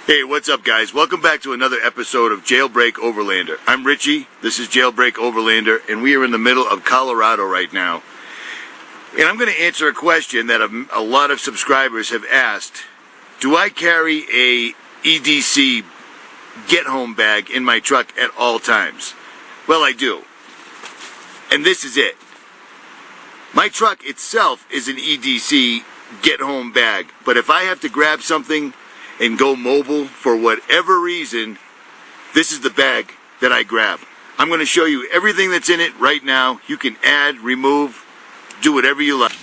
Hey, what's up, guys? Welcome back to another episode of JailBreak Overlander. I'm Richie, this is JailBreak Overlander, and we are in the middle of Colorado right now. And I'm going to answer a question that a lot of subscribers have asked. Do I carry a EDC get-home bag in my truck at all times? Well, I do. And this is it. My truck itself is an EDC get-home bag, but if I have to grab something and go mobile for whatever reason, this is the bag that I grab. I'm going to show you everything that's in it right now. You can add, remove, do whatever you like.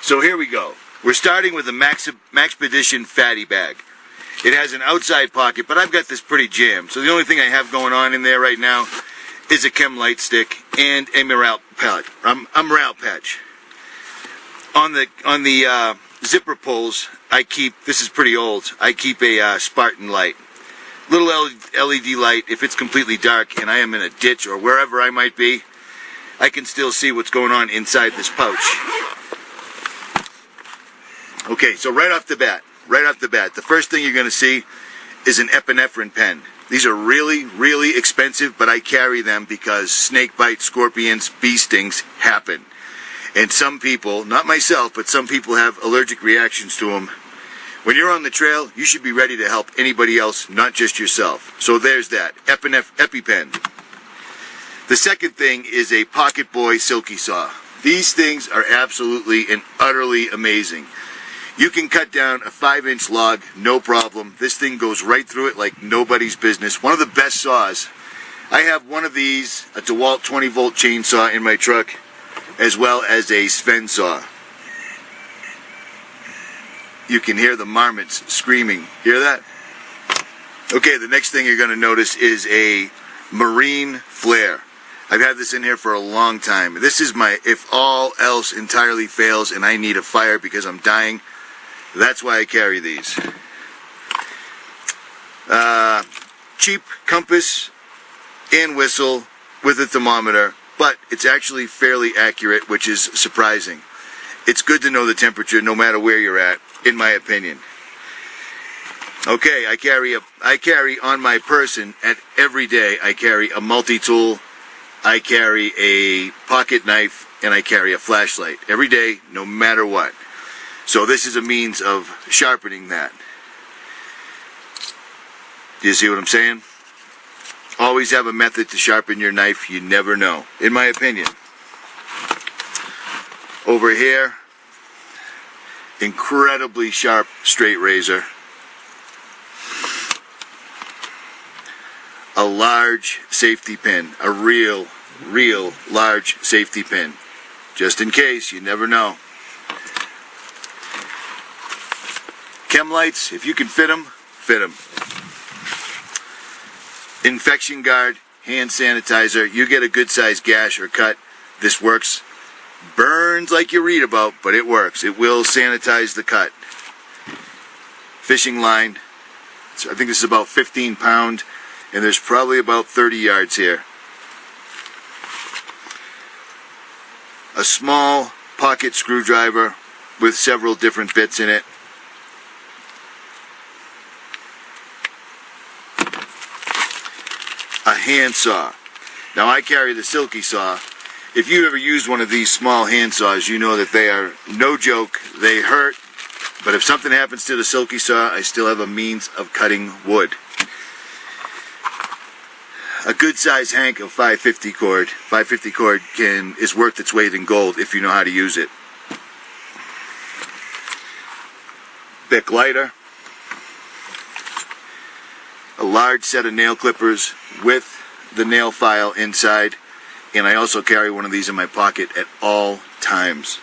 So here we go. We're starting with the Maxpedition Fatty Bag. It has an outside pocket, but I've got this pretty jammed. So the only thing I have going on in there right now is a chem light stick and a morale patch. Morale patch. On the zipper pulls, I keep, this is pretty old, I keep a Spartan light. Little LED light. If it's completely dark and I am in a ditch or wherever I might be, I can still see what's going on inside this pouch. Okay, so right off the bat, the first thing you're going to see is an epinephrine pen. These are really, really expensive, but I carry them because snake bites, scorpions, bee stings happen. And some people, not myself, but some people have allergic reactions to them. When you're on the trail, you should be ready to help anybody else, not just yourself. So there's that, EpiPen. The second thing is a Pocket Boy Silky Saw. These things are absolutely and utterly amazing. You can cut down a 5-inch log, no problem. This thing goes right through it like nobody's business. One of the best saws. I have one of these, a DeWalt 20-volt chainsaw in my truck, as well as a Sven saw. You can hear the marmots screaming. Hear that? Okay, the next thing you're going to notice is a marine flare. I've had this in here for a long time. This is my, if all else entirely fails and I need a fire because I'm dying, that's why I carry these. Cheap compass and whistle with a thermometer, but it's actually fairly accurate, which is surprising. It's good to know the temperature no matter where you're at, in my opinion. Okay, I carry on my person at every day. I carry a multi-tool, I carry a pocket knife, and I carry a flashlight every day, no matter what. So this is a means of sharpening that. Do you see what I'm saying? Always have a method to sharpen your knife. You never know, in my opinion. Over here, incredibly sharp straight razor. A large safety pin. A real large safety pin. Just in case, you never know. Chem lights, if you can fit them, fit them. Infection guard, hand sanitizer. You get a good sized gash or cut, this works. Burns like you read about, but it works. It will sanitize the cut. Fishing line. So I think this is about 15 pound, and there's probably about 30 yards here. A small pocket screwdriver with several different bits in it. A handsaw. Now I carry the Silky Saw. If you ever used one of these small hand saws, you know that they are no joke. They hurt, but if something happens to the Silky Saw, I still have a means of cutting wood. A good size hank of 550 cord. 550 cord is worth its weight in gold if you know how to use it. Bic lighter, a large set of nail clippers with the nail file inside, and I also carry one of these in my pocket at all times.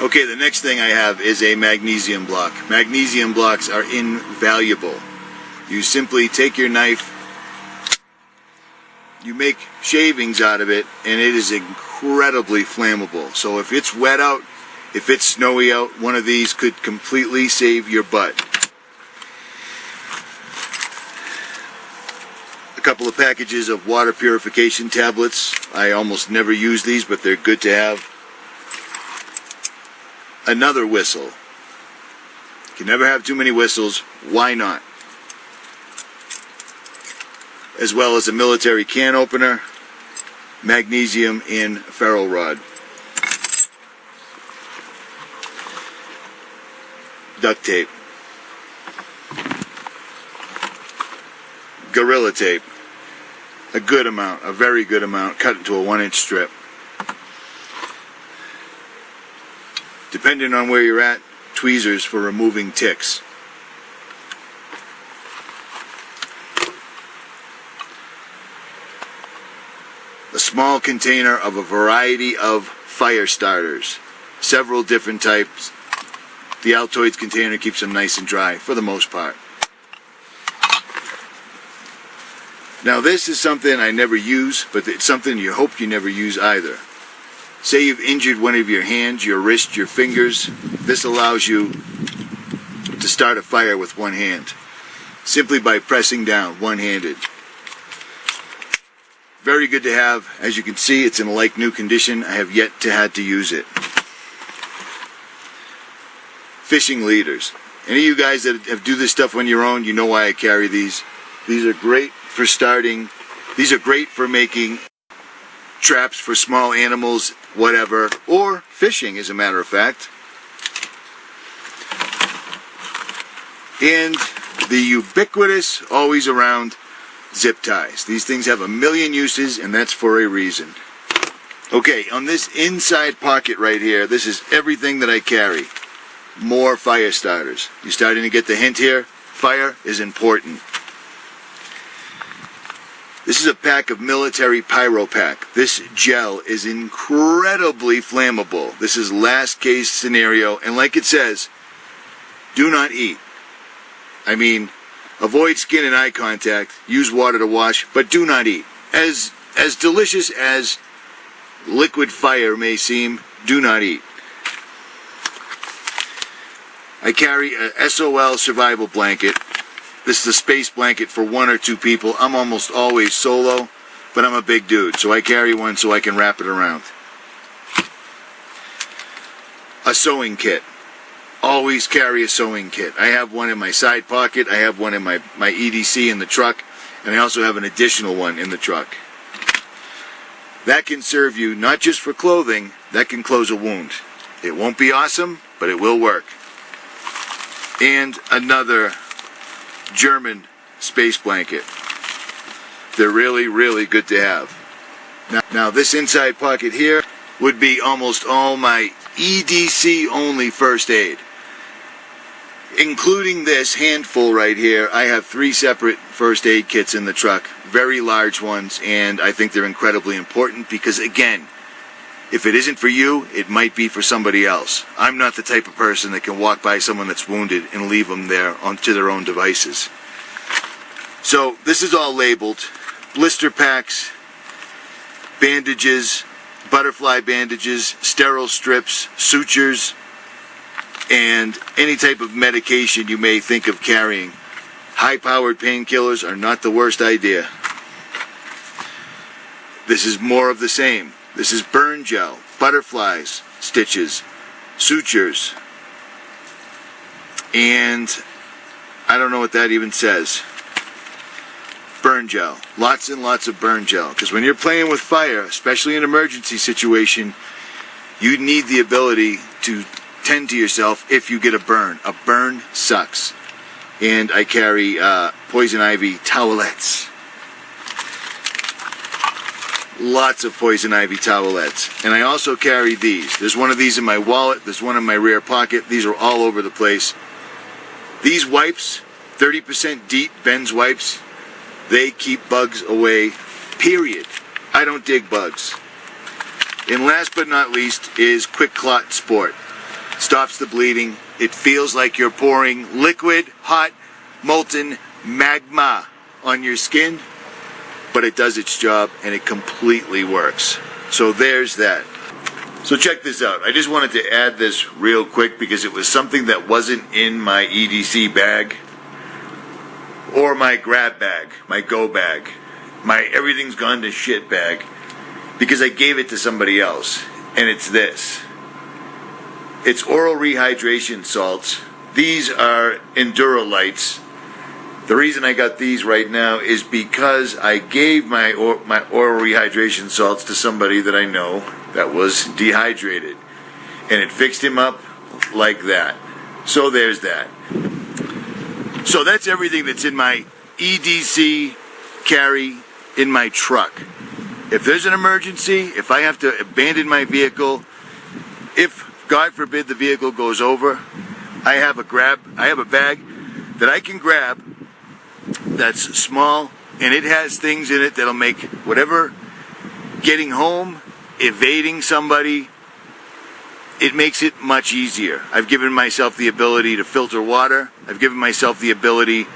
Okay, the next thing I have is a magnesium block. Magnesium blocks are invaluable. You simply take your knife, you make shavings out of it, and it is incredibly flammable. So if it's wet out, if it's snowy out, one of these could completely save your butt. A couple of packages of water purification tablets. I almost never use these, but they're good to have. Another whistle. You can never have too many whistles. Why not? As well as a military can opener, magnesium, and ferro rod. Duct tape. Gorilla tape. A good amount, a very good amount, cut into a 1-inch strip. Depending on where you're at, tweezers for removing ticks. A small container of a variety of fire starters. Several different types. The Altoids container keeps them nice and dry for the most part. Now this is something I never use, but it's something you hope you never use either. Say you've injured one of your hands, your wrist, your fingers. This allows you to start a fire with one hand, simply by pressing down, one-handed. Very good to have. As you can see, it's in a like-new condition. I have yet to had to use it. Fishing leaders. Any of you guys that do this stuff on your own, you know why I carry these. These are great for starting. These are great for making traps for small animals, whatever, or fishing, as a matter of fact. And the ubiquitous, always around, zip ties. These things have a million uses, and that's for a reason. Okay, on this inside pocket right here, this is everything that I carry. More fire starters. You're starting to get the hint here. Fire is important. This is a pack of military pyro pack. This gel is incredibly flammable. This is last case scenario, and like it says, do not eat. I mean, avoid skin and eye contact, use water to wash, but do not eat. As delicious as liquid fire may seem, do not eat. I carry a SOL survival blanket. This is a space blanket for 1 or 2 people. I'm almost always solo, but I'm a big dude, so I carry one so I can wrap it around. A sewing kit. Always carry a sewing kit. I have one in my side pocket. I have one in my EDC in the truck, and I also have an additional one in the truck. That can serve you not just for clothing, that can close a wound. It won't be awesome, but it will work. And another German space blanket. They're really, really good to have. Now this inside pocket here would be almost all my EDC only first aid. Including this handful right here, I have 3 separate first aid kits in the truck. Very large ones, and I think they're incredibly important because, again, if it isn't for you, it might be for somebody else. I'm not the type of person that can walk by someone that's wounded and leave them there onto their own devices. So this is all labeled. Blister packs, bandages, butterfly bandages, sterile strips, sutures, and any type of medication you may think of carrying. High-powered painkillers are not the worst idea. This is more of the same. This is burn gel, butterflies, stitches, sutures, and I don't know what that even says. Burn gel. Lots and lots of burn gel. Because when you're playing with fire, especially in an emergency situation, you need the ability to tend to yourself if you get a burn. A burn sucks. And I carry poison ivy towelettes. lots of poison ivy towelettes. And I also carry these. There's one of these in my wallet. There's one in my rear pocket. These are all over the place. These wipes, 30% DEET Ben's wipes, they keep bugs away, period. I don't dig bugs. And last but not least is Quick Clot Sport. Stops the bleeding. It feels like you're pouring liquid, hot, molten magma on your skin, but it does its job and it completely works. So there's that. So check this out. I just wanted to add this real quick because it was something that wasn't in my EDC bag or my grab bag, my go bag, my everything's gone to shit bag, because I gave it to somebody else. And it's this. It's oral rehydration salts. These are Endurolites. The reason I got these right now is because I gave my oral rehydration salts to somebody that I know that was dehydrated. And it fixed him up like that. So there's that. So that's everything that's in my EDC carry in my truck. If there's an emergency, if I have to abandon my vehicle, if God forbid the vehicle goes over, I have a bag that I can grab that's small, and it has things in it that'll make whatever getting home, evading somebody, it makes it much easier. I've given myself the ability to filter water. I've given myself the ability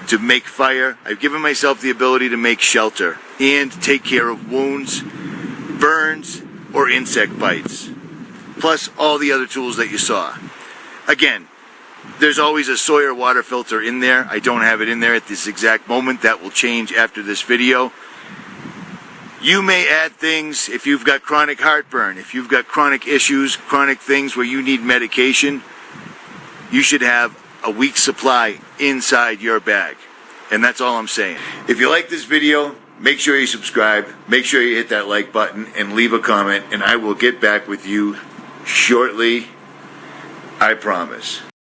to make fire. I've given myself the ability to make shelter and take care of wounds, burns, or insect bites. Plus all the other tools that you saw. Again, there's always a Sawyer water filter in there. I don't have it in there at this exact moment. That will change after this video. You may add things if you've got chronic heartburn, if you've got chronic issues, chronic things where you need medication. You should have a week's supply inside your bag. And that's all I'm saying. If you like this video, make sure you subscribe, make sure you hit that like button, and leave a comment, and I will get back with you shortly. I promise.